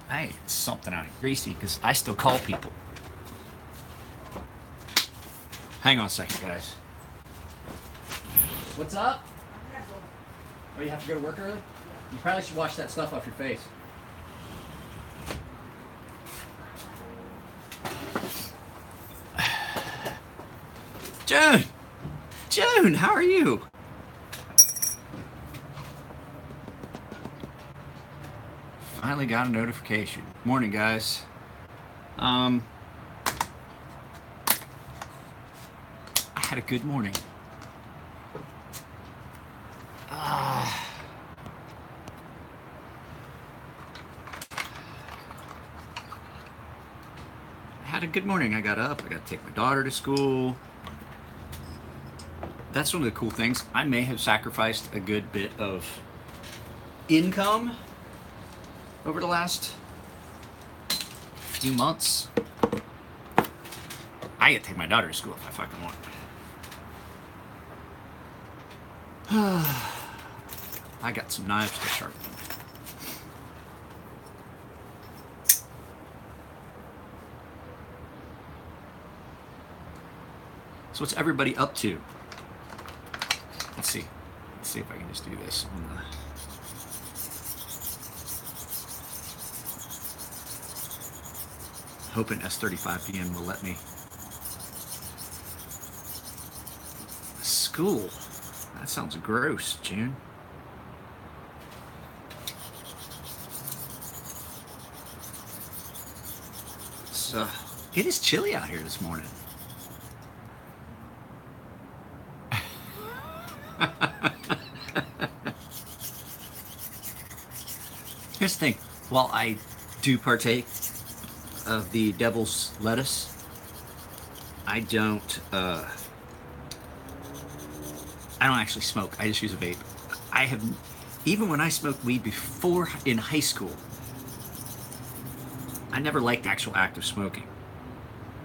Hey, it's something out of greasy because I still call people. Hang on a second, guys. What's up? Oh, you have to go to work early? You probably should wash that stuff off your face. June! June, how are you? Finally got a notification. Morning, guys. I had a good morning. I had a good morning. I got up. I got to take my daughter to school. That's one of the cool things. I may have sacrificed a good bit of income over the last few months. I get to take my daughter to school if I fucking want. I got some knives to sharpen. So what's everybody up to? Let's see. Let's see if I can just do this on the... Hoping S35PM will let me. School. That sounds gross, June. So, it is chilly out here this morning. Here's the thing. While I do partake of the devil's lettuce, I don't actually smoke. I just use a vape. I have, even when I smoked weed before in high school, I never liked the actual act of smoking.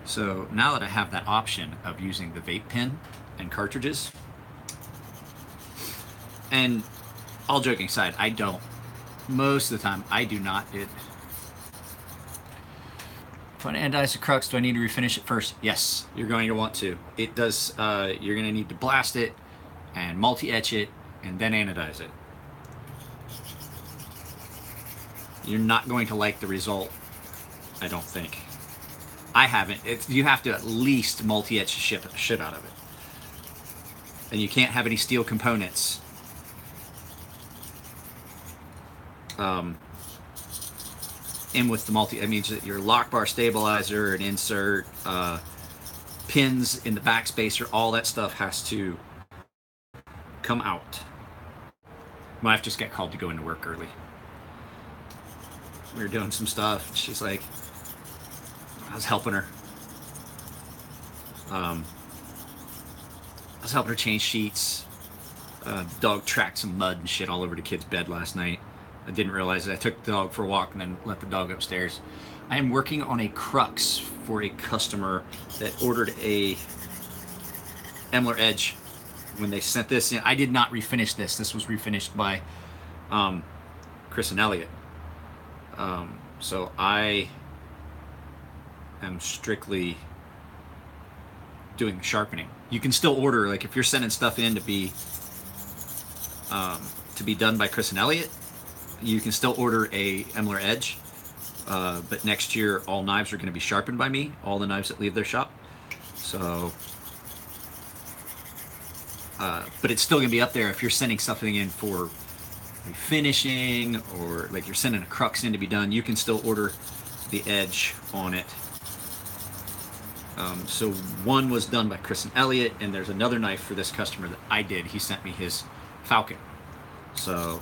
So now that I have that option of using the vape pen and cartridges, and all joking aside, I don't. Most of the time, I do not. If I anodize the crux, do I need to refinish it first? Yes, you're going to want to. It does. You're going to need to blast it and multi-etch it and then anodize it. You're not going to like the result, I don't think. I haven't. You have to at least multi-etch the shit out of it. And you can't have any steel components. In with the multi, I mean, your lock bar stabilizer, an insert, pins in the backspacer, all that stuff has to come out. My wife just got called to go into work early. We were doing some stuff. She's like, I was helping her. I was helping her change sheets. The dog tracked some mud and shit all over the kid's bed last night. I didn't realize it. I took the dog for a walk and then let the dog upstairs. I am working on a crux for a customer that ordered a Emler Edge. When they sent this in, I did not refinish this. This was refinished by Chris and Elliot. So I am strictly doing sharpening. You can still order, like if you're sending stuff in to be done by Chris and Elliot, you can still order a Emler Edge, but next year all knives are going to be sharpened by me, all the knives that leave their shop. So, but it's still going to be up there if you're sending something in for refinishing, or like you're sending a crux in to be done, you can still order the edge on it. So one was done by Chris and Elliot, and there's another knife for this customer that I did. He sent me his Falcon. So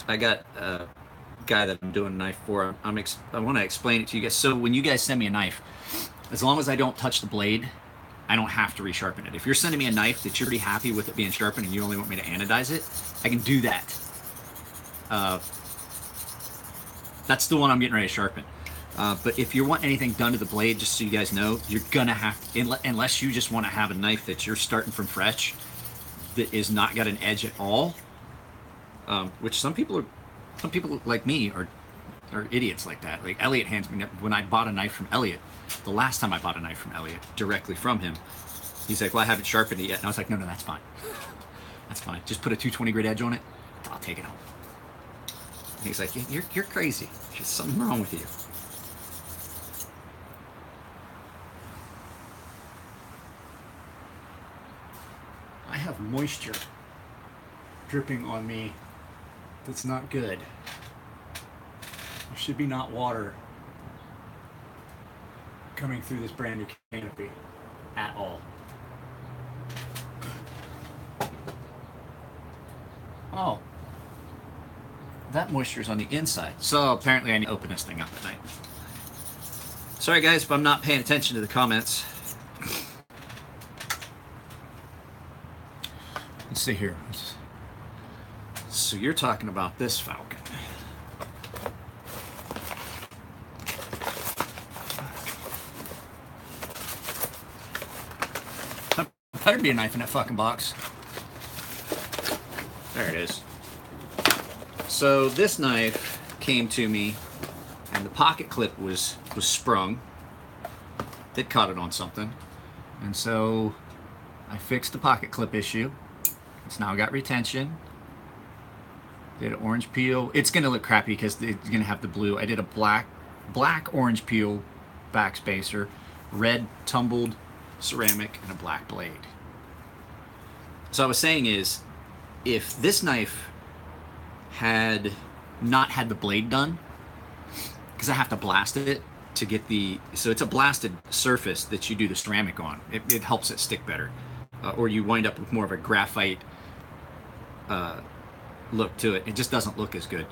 I got a guy that I'm doing a knife for. I want to explain it to you guys. So when you guys send me a knife, as long as I don't touch the blade, I don't have to resharpen it. If you're sending me a knife that you're pretty happy with it being sharpened and you only want me to anodize it, I can do that. That's the one I'm getting ready to sharpen. But if you want anything done to the blade, just so you guys know, you're gonna have to, unless you just want to have a knife that you're starting from fresh, that is not got an edge at all, which some people like me are idiots like that. Like Elliot hands me, when I bought a knife from Elliot, the last time I bought a knife from Elliot directly from him, he's like, well, I haven't sharpened it yet. And I was like, no, that's fine. That's fine. Just put a 220 grit edge on it. I'll take it home. And he's like, you're crazy. There's something wrong with you. I have moisture dripping on me that's not good. There should be not water coming through this brand new canopy at all. Oh, that moisture is on the inside. So apparently I need to open this thing up at night. Sorry guys if I'm not paying attention to the comments. Let's see here. So you're talking about this falcon. There better be a knife in that fucking box. There it is. So this knife came to me and the pocket clip was sprung. It caught it on something. And so I fixed the pocket clip issue. It's now got retention. Did an orange peel. It's gonna look crappy because it's gonna have the blue. I did a black orange peel backspacer, red tumbled ceramic, and a black blade. So I was saying is, if this knife had not had the blade done, because I have to blast it to get the, so it's a blasted surface that you do the ceramic on. It helps it stick better. Or you wind up with more of a graphite look to it. It just doesn't look as good.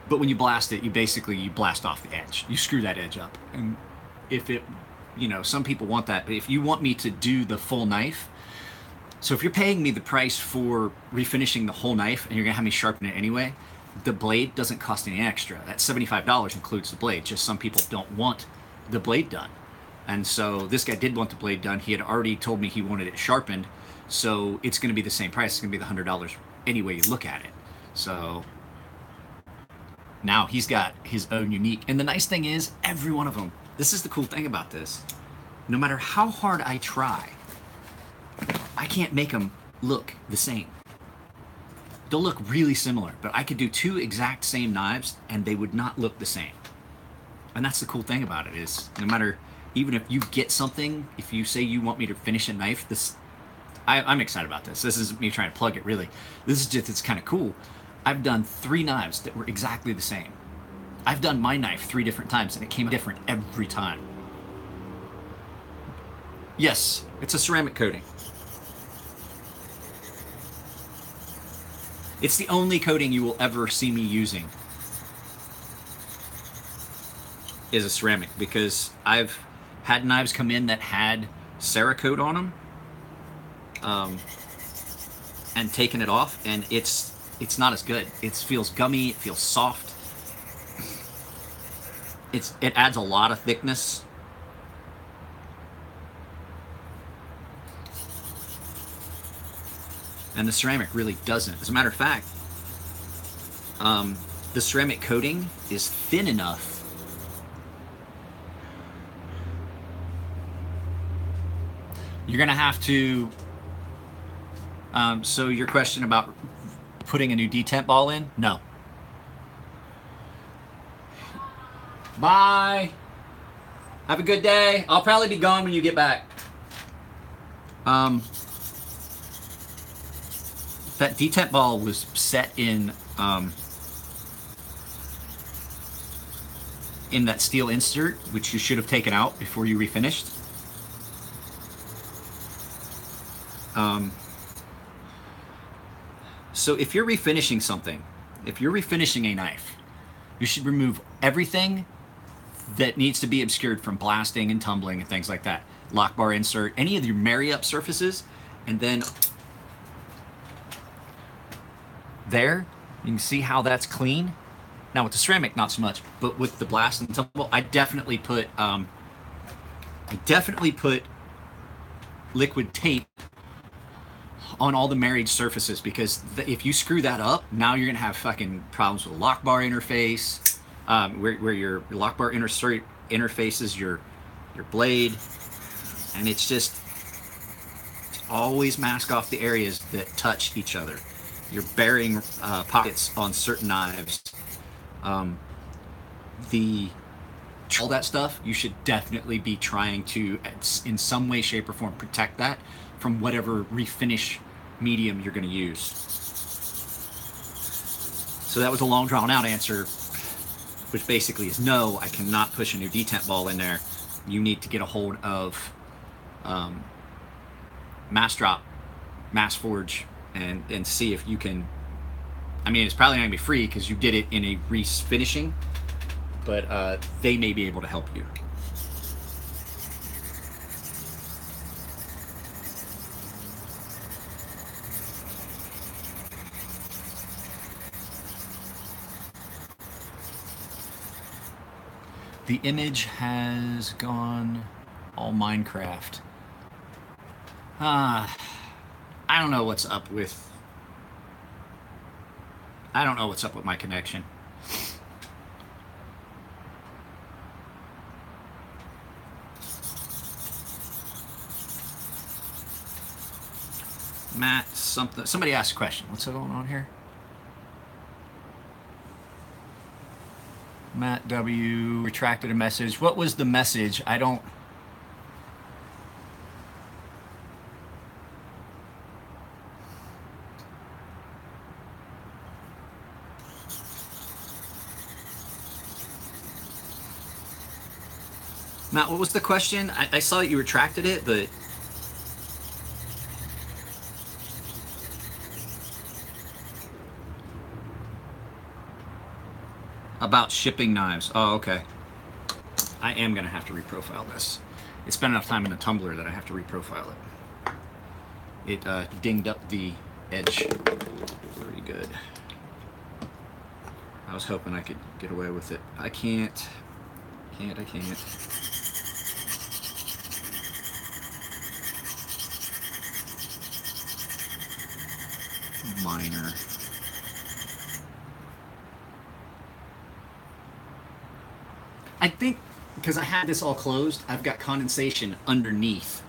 But when you blast it, you blast off the edge. You screw that edge up. And if it, some people want that, but if you want me to do the full knife, so if you're paying me the price for refinishing the whole knife and you're gonna have me sharpen it anyway, the blade doesn't cost any extra. That $75 includes the blade. Just some people don't want the blade done. And so this guy did want the blade done. He had already told me he wanted it sharpened. So it's gonna be the same price. It's gonna be the $100 any way you look at it. So now he's got his own unique, and the nice thing is every one of them, this is the cool thing about this, no matter how hard I try, I can't make them look the same. They'll look really similar, but I could do two exact same knives and they would not look the same. And that's the cool thing about it, is no matter, even if you get something, if you say you want me to finish a knife, I'm excited about this. This isn't me trying to plug it, really. This is just, it's kind of cool. I've done 3 knives that were exactly the same. I've done my knife 3 different times and it came different every time. Yes, it's a ceramic coating. It's the only coating you will ever see me using is a ceramic, because I've had knives come in that had Cerakote on them and taken it off, and it's not as good. It feels gummy, it feels soft. It adds a lot of thickness. And the ceramic really doesn't. As a matter of fact, the ceramic coating is thin enough you're gonna have to, so your question about putting a new detent ball in? No. Bye. Have a good day. I'll probably be gone when you get back. That detent ball was set in that steel insert, which you should have taken out before you refinished. So if you're refinishing something, if you're refinishing a knife, you should remove everything that needs to be obscured from blasting and tumbling and things like that. Lock bar insert, any of your marry-up surfaces, and then there, you can see how that's clean. Now with the ceramic, not so much, but with the blast and tumble, I definitely put liquid tape on all the married surfaces, because if you screw that up, now you're gonna have fucking problems with lock bar interface, where your lock bar interfaces your blade, and it's just always mask off the areas that touch each other. Your bearing pockets on certain knives, all that stuff, you should definitely be trying to, in some way, shape, or form, protect that from whatever refinish medium you're going to use. So that was a long, drawn-out answer, which basically is no, I cannot push a new detent ball in there. You need to get a hold of Mass Drop, Mass Forge, and see if you can. I mean, it's probably not going to be free because you did it in a refinishing, but they may be able to help you. The image has gone all Minecraft. I don't know what's up with. I don't know what's up with my connection. Matt, somebody asked a question. What's going on here? Matt W. retracted a message. What was the message? I don't. Matt, what was the question? I saw that you retracted it, but. About shipping knives. Oh, okay. I am going to have to reprofile this. It's spent enough time in the tumbler that I have to reprofile it. It dinged up the edge pretty good. I was hoping I could get away with it. I can't. I can't. Minor. I think because I had this all closed, I've got condensation underneath.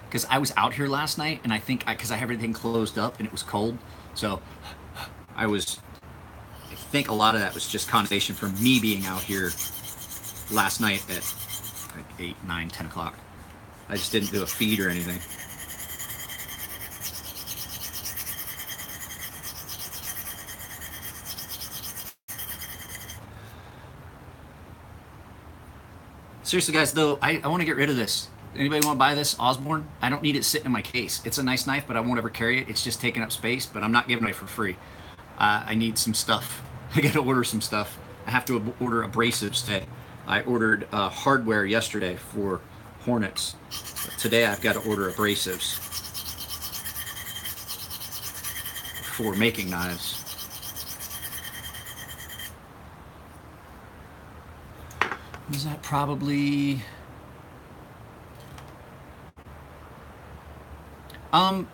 Because I was out here last night, and I think because I have everything closed up and it was cold, so I think a lot of that was just condensation from me being out here last night at like 8, 9, 10 o'clock. I just didn't do a feed or anything. Seriously, guys, though, I want to get rid of this. Anybody want to buy this Osborne? I don't need it sitting in my case. It's a nice knife, but I won't ever carry it. It's just taking up space, but I'm not giving it for free. I need some stuff. I got to order some stuff. I have to order abrasives today. I ordered hardware yesterday for Hornets. Today I've got to order abrasives for making knives. Is that probably... I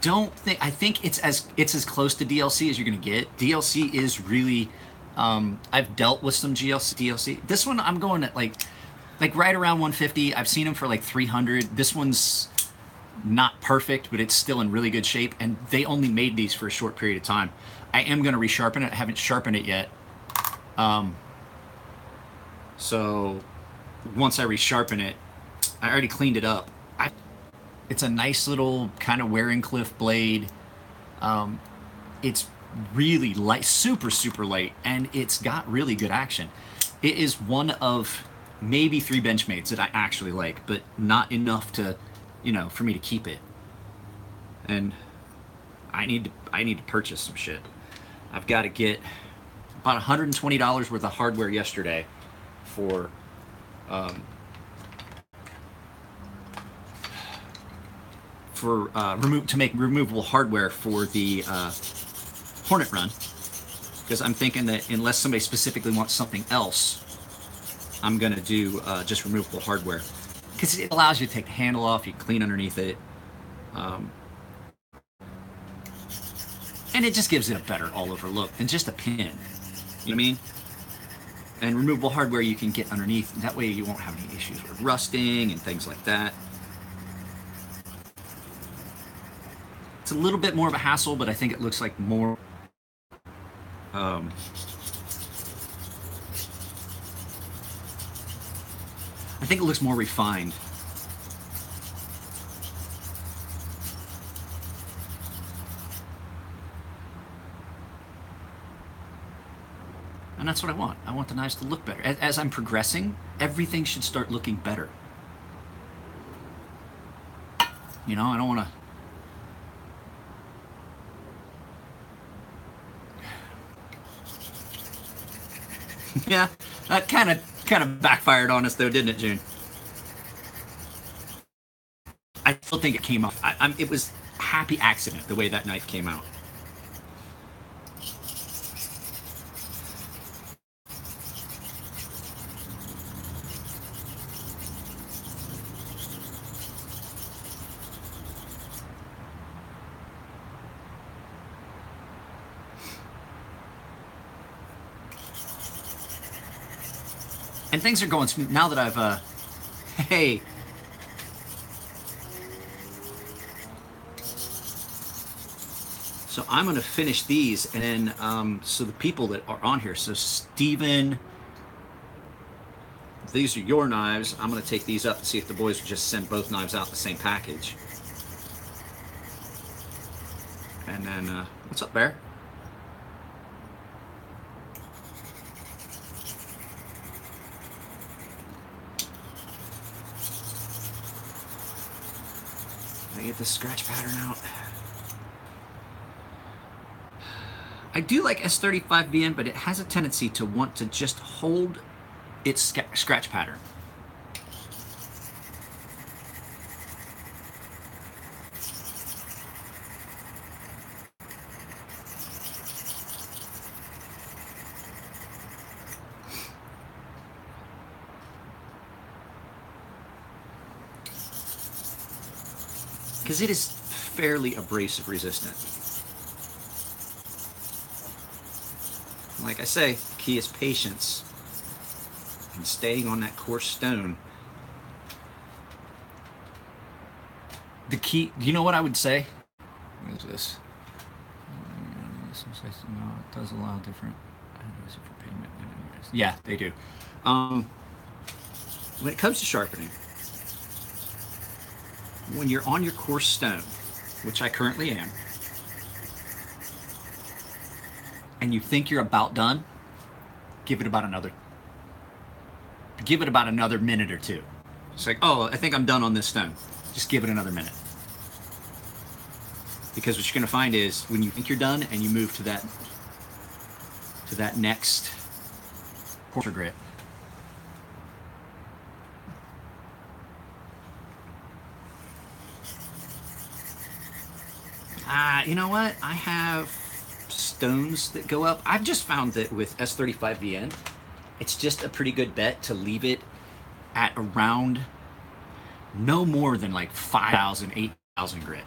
don't think... I think it's as close to DLC as you're going to get. DLC is really... I've dealt with some DLC. This one I'm going at like right around 150. I've seen them for like 300. This one's not perfect, but it's still in really good shape, and they only made these for a short period of time. I am going to resharpen it. I haven't sharpened it yet. So once I resharpen it, I already cleaned it up. It's a nice little kind of Warringcliffe blade. It's really light, super light, and it's got really good action. It is one of maybe 3 Benchmates that I actually like, but not enough to, for me to keep it. And I need to purchase some shit. I've got to get about $120 worth of hardware yesterday for to make removable hardware for the Hornet run, because I'm thinking that unless somebody specifically wants something else, I'm gonna do just removable hardware, because it allows you to take the handle off, you can clean underneath it. And it just gives it a better all-over look than just a pin. You know what I mean? And removable hardware you can get underneath. That way you won't have any issues with rusting and things like that. It's a little bit more of a hassle, but I think it looks like more... I think it looks more refined. And that's what I want. I want the knives to look better. As I'm progressing, everything should start looking better. You know, I don't want to... Yeah, that kind of backfired on us though, didn't it, June? I still think it came off. It was a happy accident the way that knife came out. And things are going smooth now that I've, hey. So I'm going to finish these, and then, so the people that are on here, so Steven, these are your knives. I'm going to take these up and see if the boys will just send both knives out in the same package. And then, what's up, Bear? Get the scratch pattern out. I do like S35VN, but it has a tendency to want to just hold its scratch pattern. Because it is fairly abrasive resistant. Like I say, the key is patience and staying on that coarse stone. The key, you know what I would say? What is this? No, it does allow different. For payment. Yeah, they do. When it comes to sharpening, when you're on your coarse stone, which I currently am, and you think you're about done, give it about another minute or two. It's like, oh, I think I'm done on this stone. Just give it another minute. Because what you're going to find is when you think you're done and you move to that next coarser grit, you know what? I have stones that go up. I've just found that with S35VN, it's just a pretty good bet to leave it at around no more than like 5,000, 8,000 grit.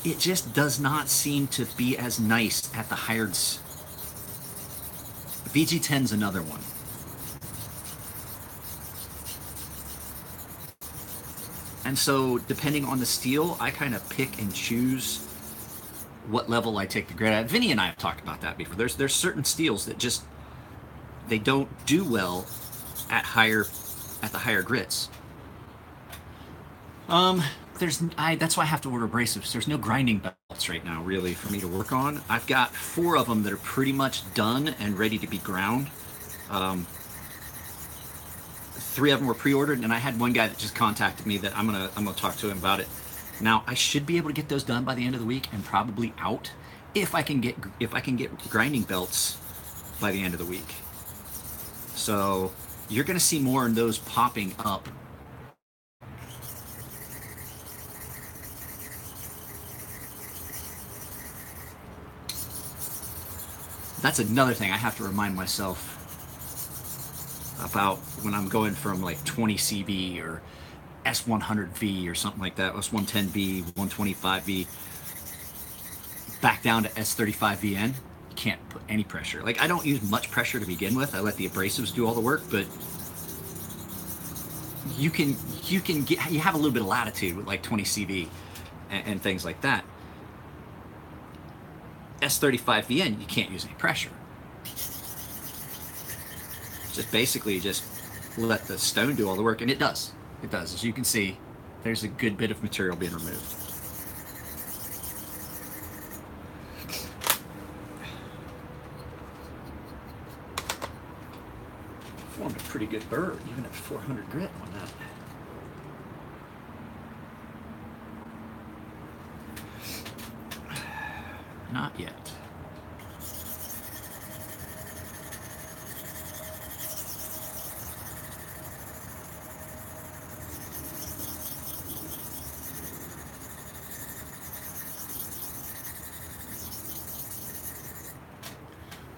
It just does not seem to be as nice at the higher. VG10's another one. And so, depending on the steel, I kind of pick and choose what level I take the grit at. Vinny and I have talked about that before. There's certain steels that just, they don't do well at the higher grits. That's why I have to order abrasives. There's no grinding belts right now, really, for me to work on. I've got 4 of them that are pretty much done and ready to be ground. 3 of them were pre-ordered, and I had one guy that just contacted me that I'm gonna talk to him about it. Now I should be able to get those done by the end of the week and probably out if I can get grinding belts by the end of the week. So you're gonna see more of those popping up. That's another thing I have to remind myself about when I'm going from like 20 CV or S100V or something like that, S110V, 125V, back down to S35VN, you can't put any pressure. Like, I don't use much pressure to begin with. I let the abrasives do all the work, but you have a little bit of latitude with like 20 CV and things like that. S35VN, you can't use any pressure. Just basically just let the stone do all the work, and it does. It does. As you can see, there's a good bit of material being removed. Formed a pretty good bird, even at 400 grit on that. Not yet.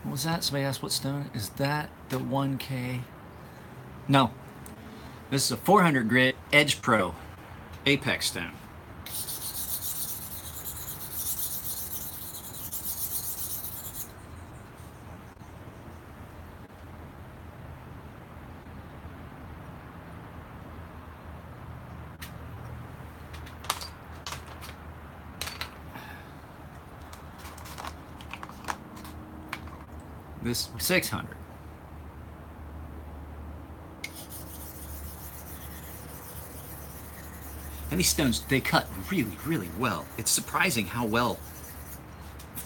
What was that? Somebody asked what stone? Is that the 1K? No. This is a 400 grit Edge Pro Apex stone. This 600. And these stones, they cut really, really well. It's surprising how well,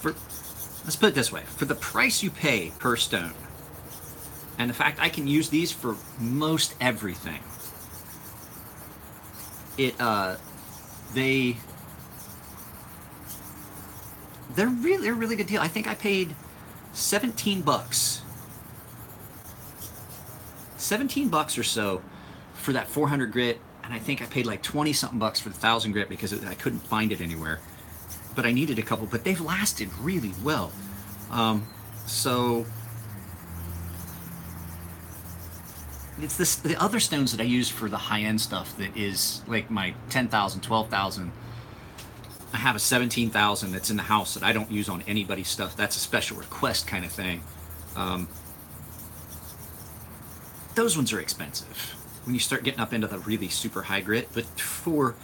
let's put it this way, for the price you pay per stone, and the fact I can use these for most everything, they're a really good deal. I think I paid $17. $17 or so for that 400 grit, and I think I paid like 20 something bucks for the 1000 grit because I couldn't find it anywhere. But I needed a couple, but they've lasted really well. So it's the other stones that I use for the high-end stuff that is like my 10,000, 12,000. I have a 17,000 that's in the house that I don't use on anybody's stuff. That's a special request kind of thing. Those ones are expensive when you start getting up into the really super high grit. But for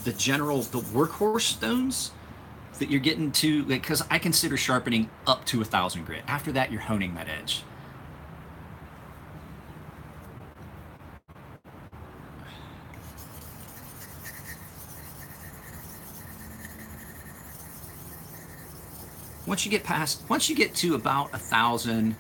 the workhorse stones that you're getting to, like, because I consider sharpening up to 1000 grit. After that, you're honing that edge. Once you get to about 1000,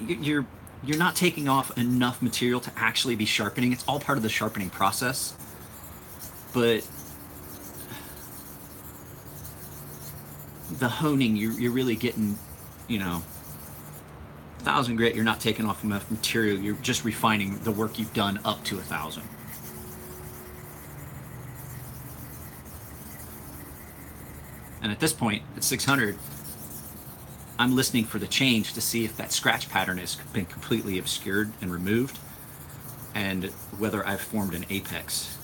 you're not taking off enough material to actually be sharpening. It's all part of the sharpening process. But the honing, you're really getting, 1000 grit, you're not taking off enough material. You're just refining the work you've done up to 1000. And at this point, at 600, I'm listening for the change to see if that scratch pattern has been completely obscured and removed, and whether I've formed an apex.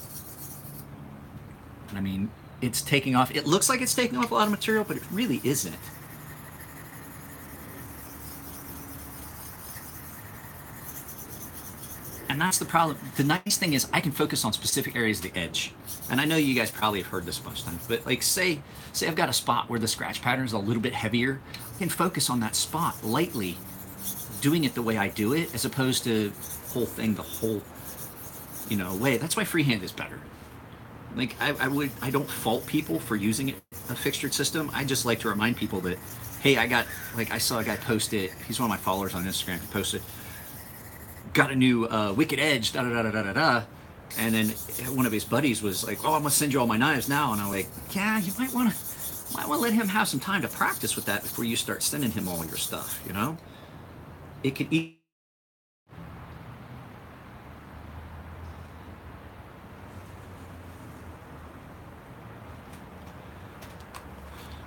I mean, it's taking off. It looks like it's taking off a lot of material, but it really isn't. And that's the problem. The nice thing is I can focus on specific areas of the edge. And I know you guys probably have heard this a bunch of times, but like say I've got a spot where the scratch pattern is a little bit heavier, I can focus on that spot lightly, doing it the way I do it, as opposed to whole thing the whole, way. That's why freehand is better. Like I don't fault people for using a fixtured system. I just like to remind people that, hey, I saw a guy post it. He's one of my followers on Instagram. He posted, got a new wicked edge, da da da da da da. And then one of his buddies was like, "Oh, I'm gonna send you all my knives now." And I'm like, "Yeah, you might want to let him have some time to practice with that before you start sending him all your stuff. It could eat."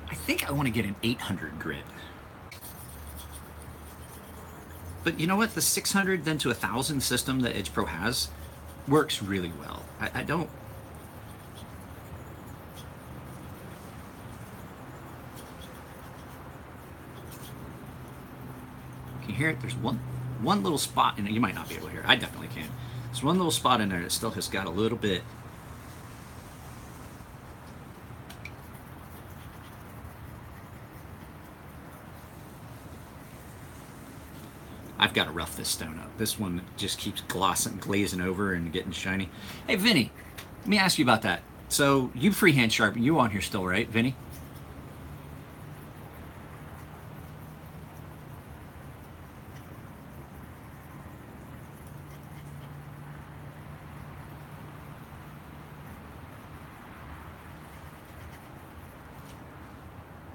I think I want to get an 800 grit. But you know what? The 600 then to 1,000 system that Edge Pro has works really well. I don't. Can you hear it? There's one little spot in it. You might not be able to hear it. I definitely can. There's one little spot in there that still has got a little bit. I've got to rough this stone up. This one just keeps glazing over and getting shiny. Hey, Vinny, let me ask you about that. So you freehand sharpen. You on here still, right, Vinny?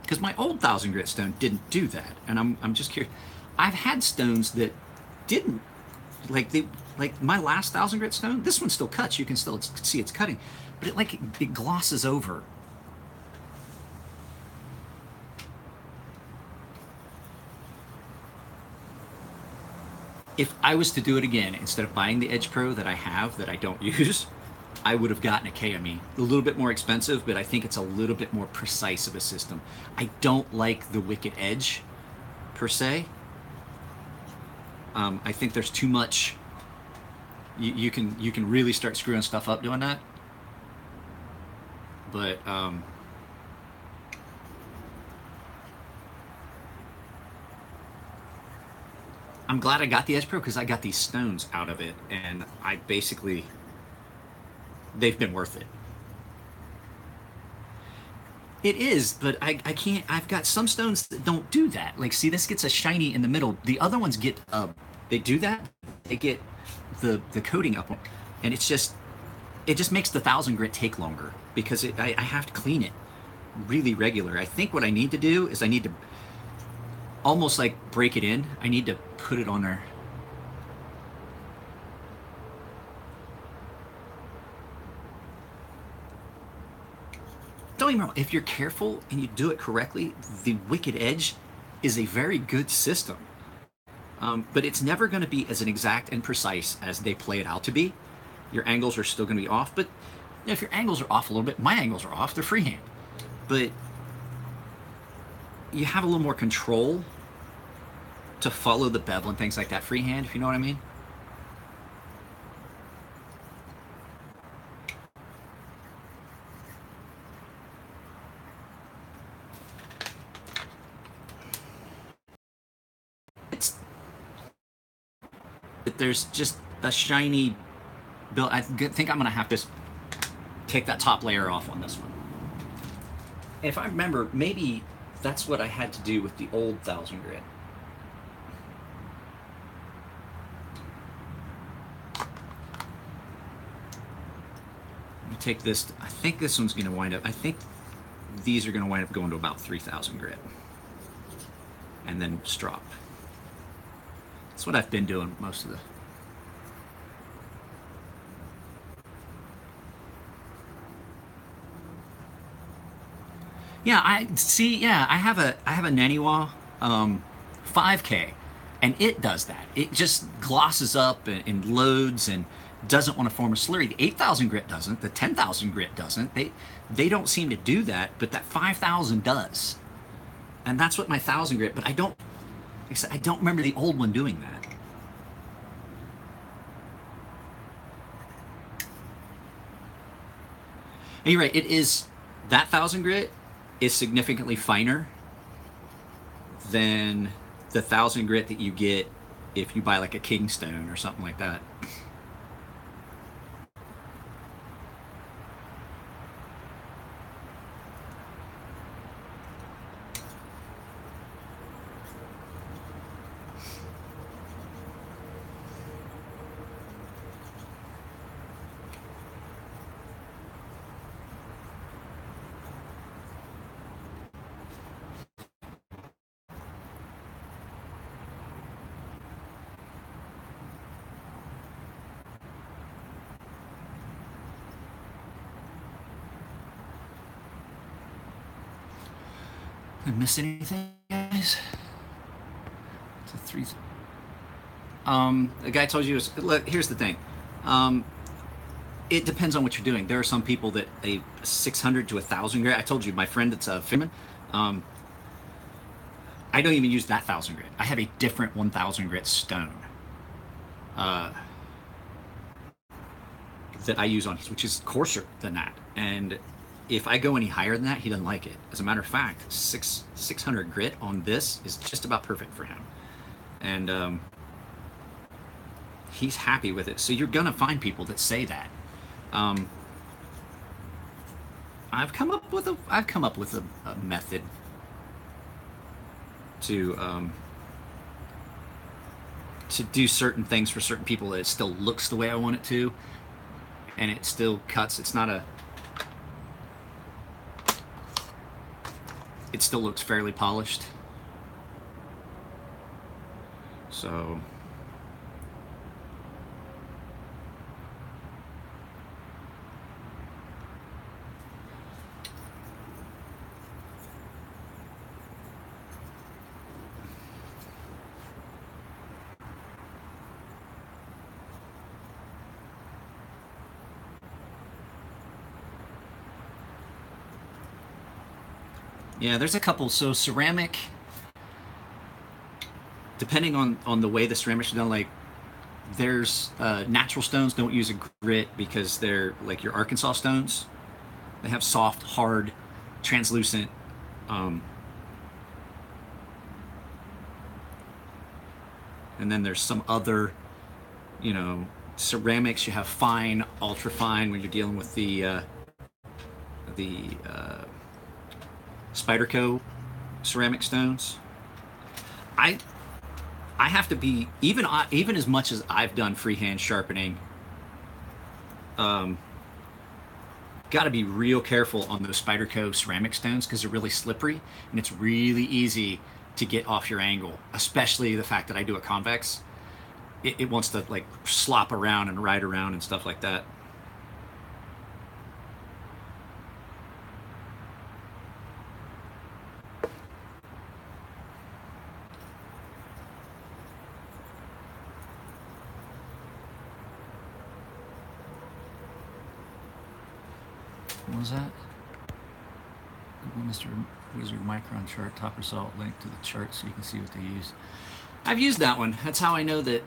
Because my old 1,000 grit stone didn't do that, and I'm just curious. I've had stones that didn't, like my last 1,000 grit stone. This one still cuts. You can still see it's cutting, but it glosses over. If I was to do it again, instead of buying the Edge Pro that I have that I don't use, I would have gotten a KME. A little bit more expensive, but I think it's a little bit more precise of a system. I don't like the Wicked Edge, per se. I think there's too much. You can really start screwing stuff up doing that. But I'm glad I got the Edge Pro because I got these stones out of it, and I basically they've been worth it. It is, but I can't. I've got some stones that don't do that. Like, see, this gets a shiny in the middle. The other ones get they do that. They get the coating up, and it just makes the 1,000 grit take longer because I have to clean it really regular. I think what I need to do is I need to almost like break it in. I need to put it on there. Don't get me wrong, if you're careful and you do it correctly, the Wicked Edge is a very good system. But it's never going to be as an exact and precise as they play it out to be. Your angles are still going to be off, but if your angles are off a little bit, my angles are off, they're freehand. But you have a little more control to follow the bevel and things like that freehand, if you know what I mean. There's just a shiny build. I think I'm gonna have to take that top layer off on this one. If I remember, maybe that's what I had to do with the old 1,000 grit. Let me take this. I think this one's gonna wind up. I think these are gonna wind up going to about 3,000 grit, and then strop. That's what I've been doing most of the. Yeah, I see. Yeah, I have a Naniwa 5K, and it does that. It just glosses up and loads and doesn't want to form a slurry. The 8,000 grit doesn't. The 10,000 grit doesn't. They don't seem to do that, but that 5,000 does, and that's what my 1,000 grit. But I don't remember the old one doing that. And you're right. It is that 1,000 grit is significantly finer than the 1,000 grit that you get if you buy like a Kingstone or something like that. Did I miss anything, guys? It's a 3. The guy told you, look, here's the thing. It depends on what you're doing. There are some people that a 600 to 1,000 grit. I told you, my friend that's a fisherman. I don't even use that 1,000 grit. I have a different 1,000 grit stone that I use on his, which is coarser than that. And if I go any higher than that, he doesn't like it. As a matter of fact, 600 grit on this is just about perfect for him. And he's happy with it. So you're gonna find people that say that. I've come up with a method to do certain things for certain people that it still looks the way I want it to, and it still cuts. It's not a. It still looks fairly polished. So. Yeah, there's a couple. So ceramic, depending on the way the ceramic's done, like there's natural stones don't use a grit because they're like your Arkansas stones. They have soft, hard, translucent. And then there's some other, ceramics. You have fine, ultra fine when you're dealing with the Spyderco ceramic stones. I have to be even as much as I've done freehand sharpening. Got to be real careful on those Spyderco ceramic stones because they're really slippery and it's really easy to get off your angle. Especially the fact that I do a convex, it wants to like slop around and ride around and stuff like that. What was that? Google Mr. Wizard Micron chart, top result, link to the chart so you can see what they use. I've used that one. That's how I know that.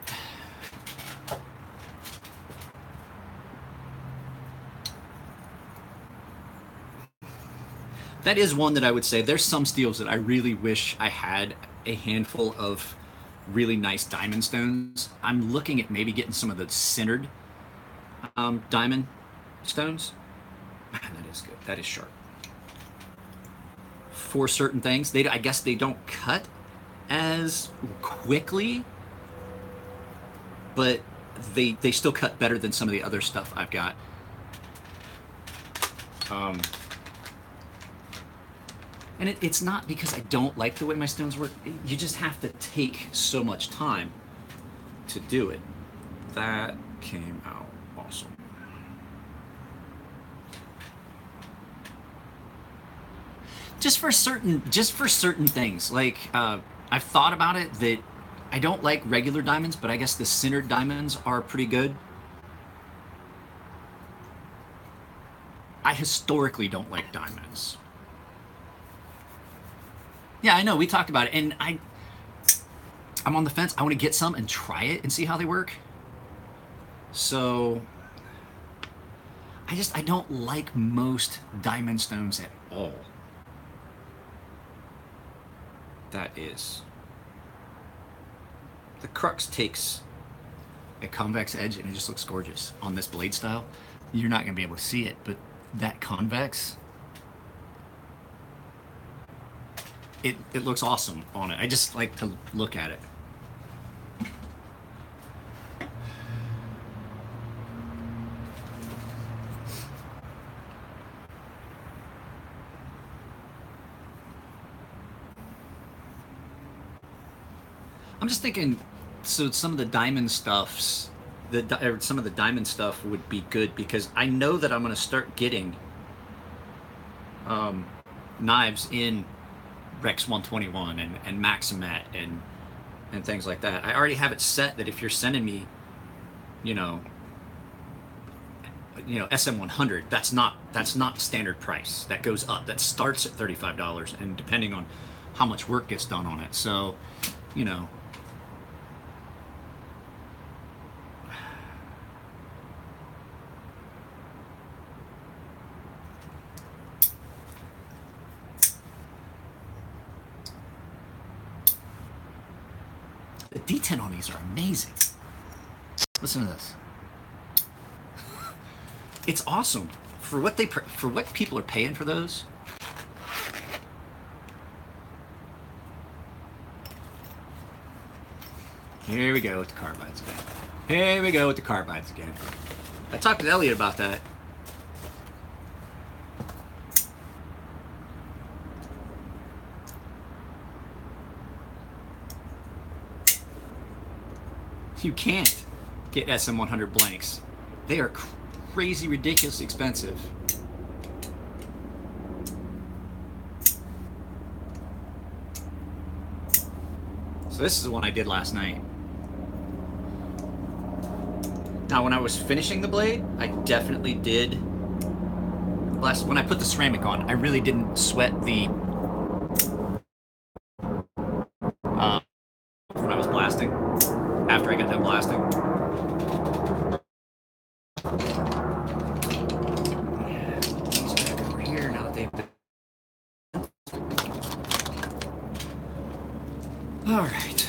That is one that I would say there's some steels that I really wish I had a handful of really nice diamond stones. I'm looking at maybe getting some of the centered diamond stones. Man, that is good. That is sharp. For certain things, I guess they don't cut as quickly, but they still cut better than some of the other stuff I've got. And it's not because I don't like the way my stones work. You just have to take so much time to do it. That came out awesome. Just for certain things. Like I've thought about it that I don't like regular diamonds, but I guess the centered diamonds are pretty good. I historically don't like diamonds. Yeah, I know, we talked about it, and I'm on the fence. I want to get some and try it and see how they work. So I don't like most diamond stones at all. That is. The crux takes a convex edge and it just looks gorgeous on this blade style. You're not going to be able to see it, but that convex, it looks awesome on it. I just like to look at it. I'm just thinking, so some of the diamond stuffs, some of the diamond stuff would be good because I know that I'm going to start getting knives in Rex 121 and Maximet and and things like that. I already have it set that if you're sending me, you know, SM100, that's not standard price. That goes up. That starts at $35, and depending on how much work gets done on it. So, you know, the detent on these are amazing. Listen to this. It's awesome for what people are paying for those. Here we go with the carbides again. Here we go with the carbides again. I talked to Elliot about that. You can't get SM100 blanks. They are crazy, ridiculously expensive. So this is the one I did last night. Now, when I was finishing the blade, I definitely did. When I put the ceramic on, I really didn't sweat the. When I was blasting, after I got done blasting. Yeah, these back over here now that they've been. All right.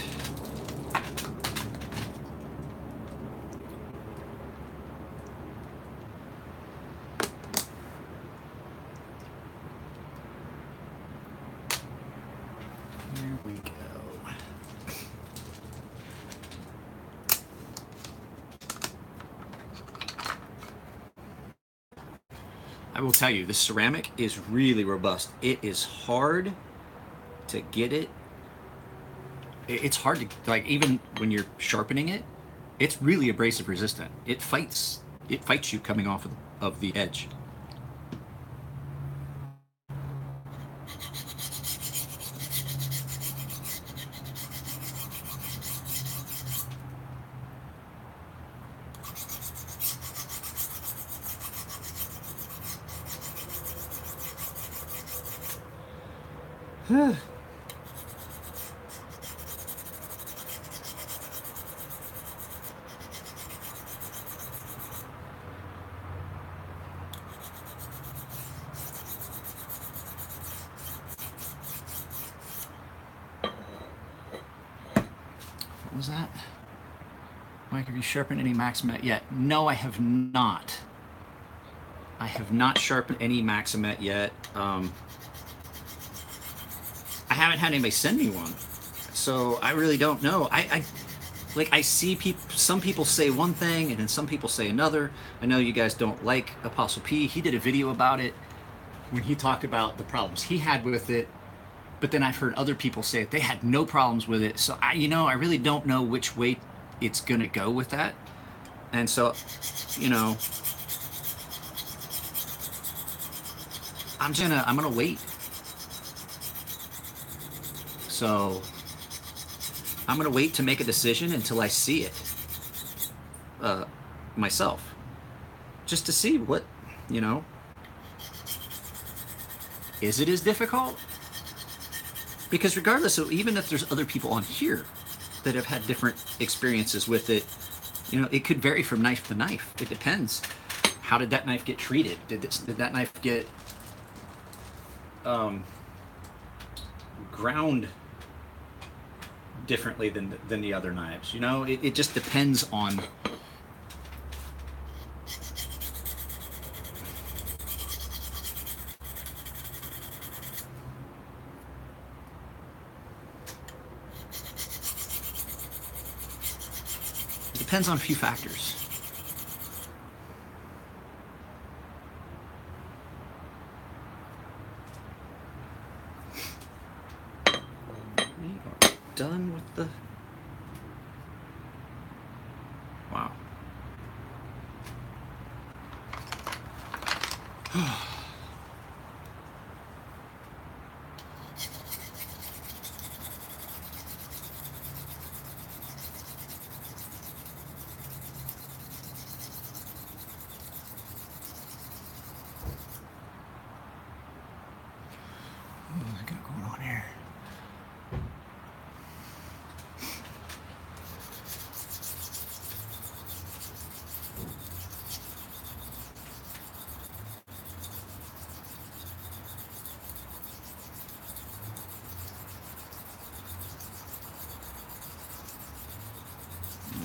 Here we go. I will tell you, the ceramic is really robust. It is hard to get it. It's hard to, like, even when you're sharpening it, it's really abrasive resistant. It fights you coming off of the edge. What was that? Mike, have you sharpened any Maximet yet? No, I have not. I have not sharpened any Maximet yet. I haven't had anybody send me one, so I really don't know. I see some people say one thing and then some people say another. I know you guys don't like Apostle P. He did a video about it when he talked about the problems he had with it. But then I've heard other people say they had no problems with it. So I really don't know which way it's gonna go with that. And so, I'm gonna wait. So I'm gonna wait to make a decision until I see it myself, just to see what, is it as difficult? Because regardless of, even if there's other people on here that have had different experiences with it, it could vary from knife to knife. It depends. How did that knife get treated? Did that knife get ground differently than the other knives? It just depends on. Depends on a few factors. We are done with the... Wow.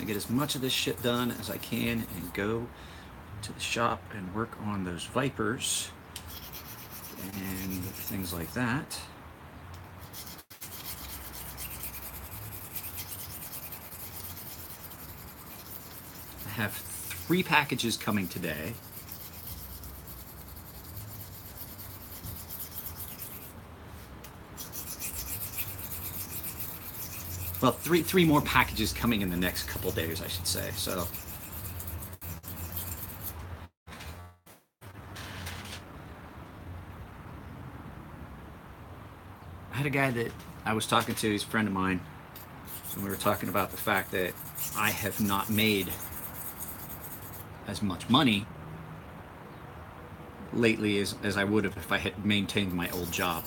to get as much of this shit done as I can and go to the shop and work on those Vipers and things like that. I have 3 packages coming today. Well, three more packages coming in the next couple days, I should say. So I had a guy that I was talking to, he's a friend of mine, and we were talking about the fact that I have not made as much money lately as I would have if I had maintained my old job.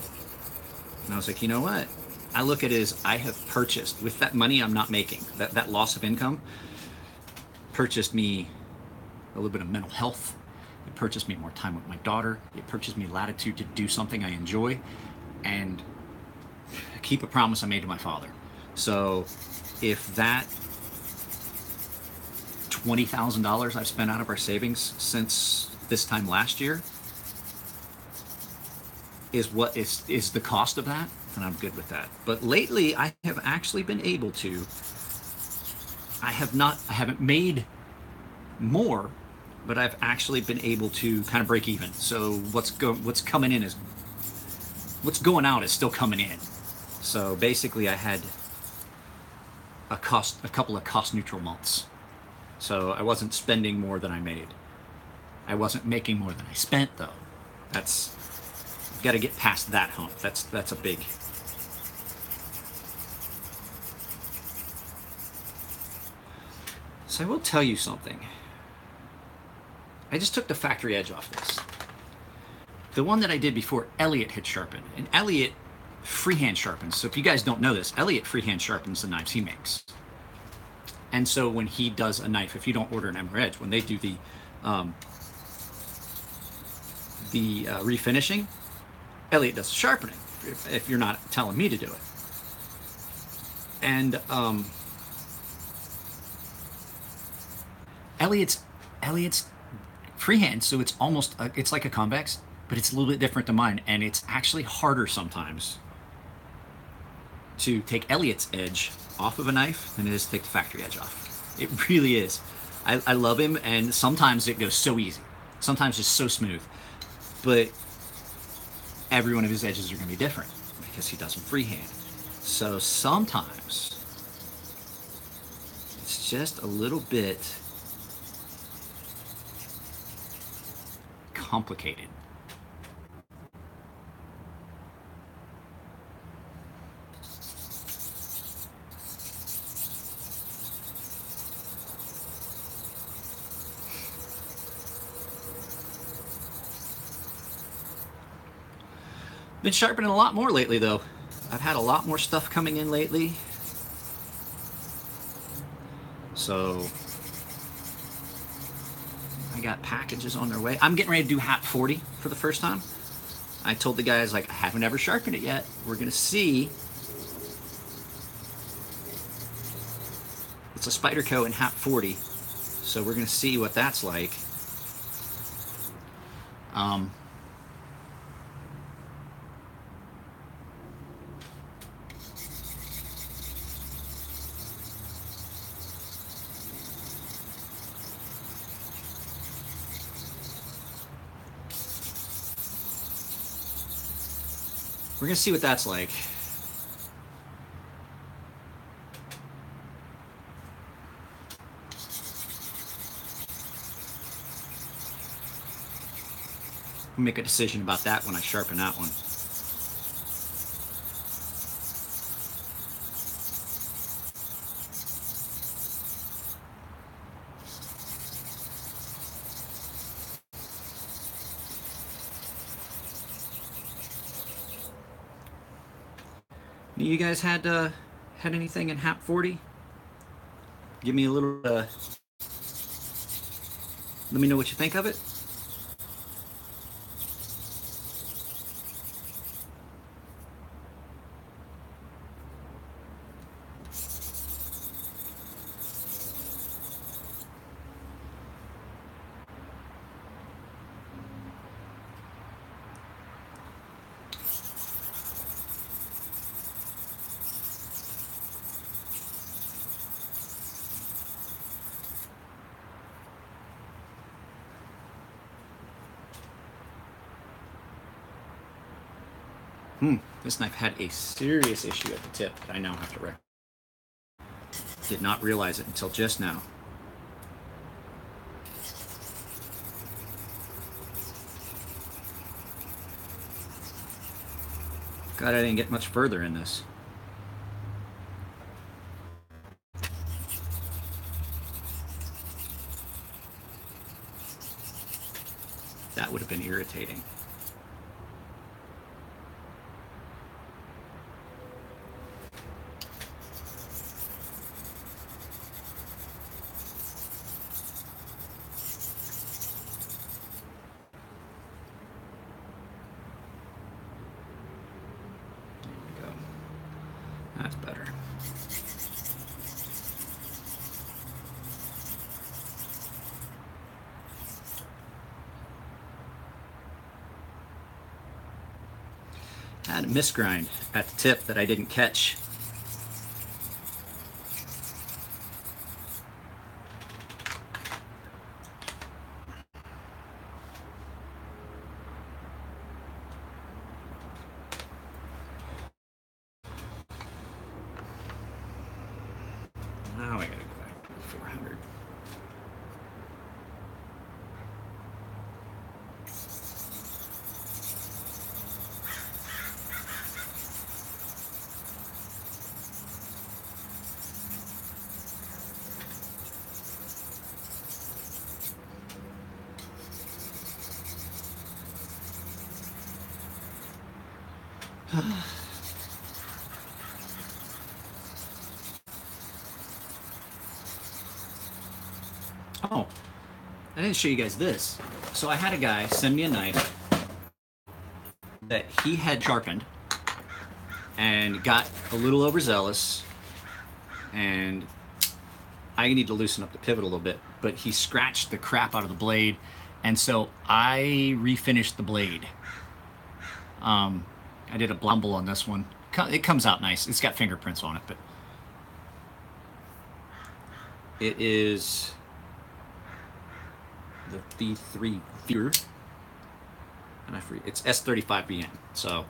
And I was like, you know what? I look at it as I have purchased, with that money I'm not making, that loss of income, purchased me a little bit of mental health. It purchased me more time with my daughter. It purchased me latitude to do something I enjoy and keep a promise I made to my father. So if that $20,000 I've spent out of our savings since this time last year is what is the cost of that, then I'm good with that. But lately I have actually been able to, I haven't made more, but I've actually been able to kind of break even. So what's coming in is, what's going out is still coming in. So basically I had a couple of cost neutral months. So I wasn't spending more than I made. I wasn't making more than I spent though. That's, I've got to get past that hump. That's a big. So I will tell you something. I just took the factory edge off this. The one that I did before, Elliot had sharpened. And Elliot freehand sharpens. So if you guys don't know this, Elliot freehand sharpens the knives he makes. And so when he does a knife, if you don't order an Ember Edge, when they do the refinishing, Elliot does the sharpening, if you're not telling me to do it. And Elliot's freehand, so it's almost it's like a convex, but it's a little bit different than mine, and it's actually harder sometimes to take Elliot's edge off of a knife than it is to take the factory edge off. It really is. I love him, and sometimes it goes so easy. Sometimes it's so smooth. But every one of his edges are going to be different because he does them freehand. So sometimes it's just a little bit complicated. Been sharpening a lot more lately though. I've had a lot more stuff coming in lately. So I got packages on their way. I'm getting ready to do HAP 40 for the first time. I told the guys, like, I haven't ever sharpened it yet. We're gonna see. It's a Spyderco in HAP 40. So we're gonna see what that's like. We're gonna see what that's like. We'll make a decision about that when I sharpen that one. You guys had anything in HAP 40? Give me a little. Let me know what you think of it. This knife had a serious issue at the tip that I now have to rectify. Did not realize it until just now. God, I didn't get much further in this. That would have been irritating. That's better. I had a misgrind at the tip that I didn't catch. Now I gotta go back to 400. Oh, I didn't show you guys this. So I had a guy send me a knife that he had sharpened and got a little overzealous, and I need to loosen up the pivot a little bit, but he scratched the crap out of the blade, and so I refinished the blade. I did a blumble on this one. It comes out nice. It's got fingerprints on it, but it is the V3 Fear, and it's S35BN. So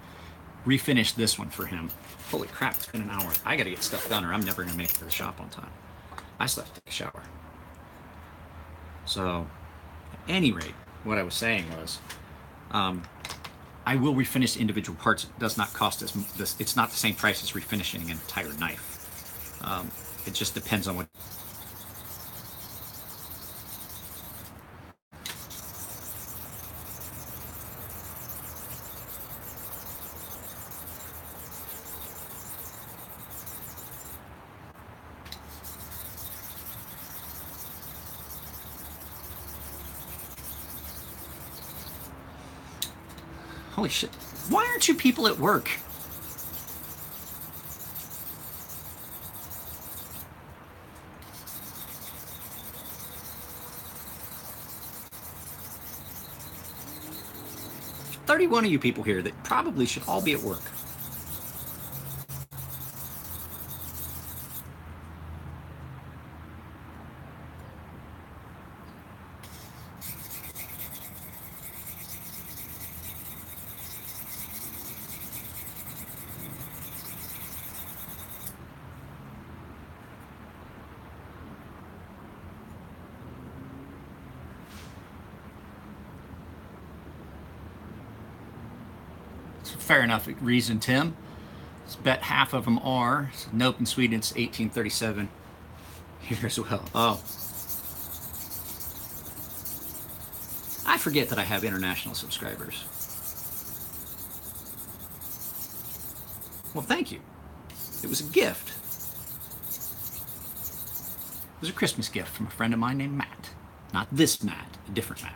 refinished this one for him. Holy crap, it's been an hour. I gotta get stuff done or I'm never gonna make it to the shop on time. I still have to take a shower. So at any rate, what I was saying was, I will refinish individual parts. It does not cost as this. It's not the same price as refinishing an entire knife. It just depends on what. Holy shit. Why aren't you people at work? There's 31 of you people here that probably should all be at work. Fair enough reason, Tim. Let's bet half of them are. So nope, in Sweden it's 1837 here as well. Oh. I forget that I have international subscribers. Well, thank you. It was a gift. It was a Christmas gift from a friend of mine named Matt. Not this Matt, a different Matt.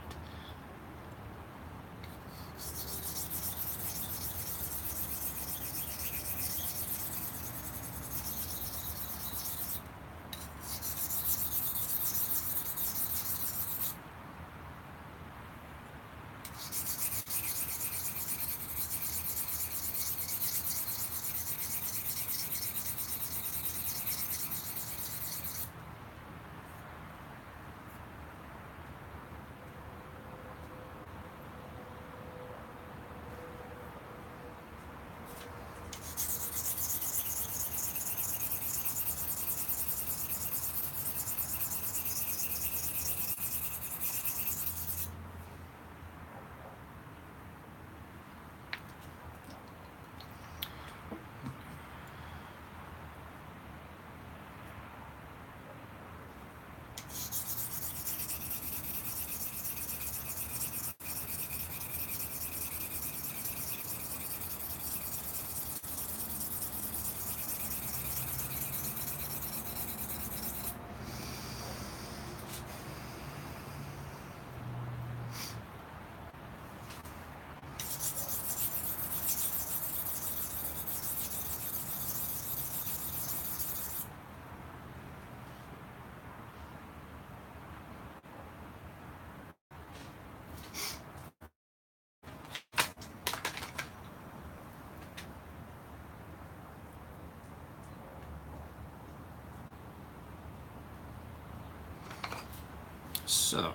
So,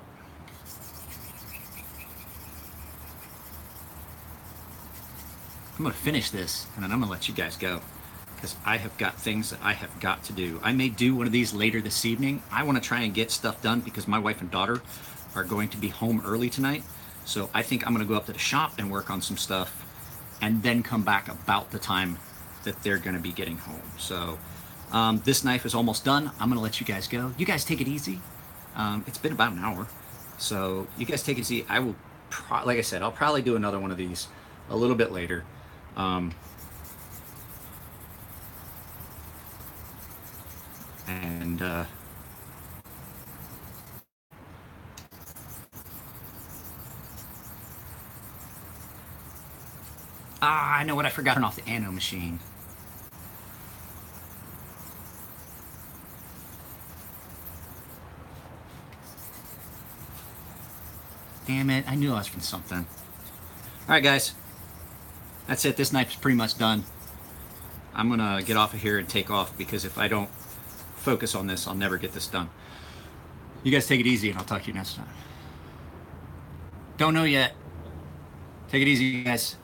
I'm going to finish this and then I'm going to let you guys go because I have got things that I have got to do. I may do one of these later this evening. I want to try and get stuff done because my wife and daughter are going to be home early tonight. So I think I'm going to go up to the shop and work on some stuff and then come back about the time that they're going to be getting home. So this knife is almost done. I'm going to let you guys go. You guys take it easy. It's been about an hour. So you guys take it easy. I will, like I said, I'll probably do another one of these a little bit later. I know what I forgot. Turn off the Anno machine. Damn it, I knew I was from something. Alright guys, that's it. This knife's pretty much done. I'm gonna get off of here and take off because if I don't focus on this, I'll never get this done. You guys take it easy and I'll talk to you next time. Don't know yet. Take it easy, guys.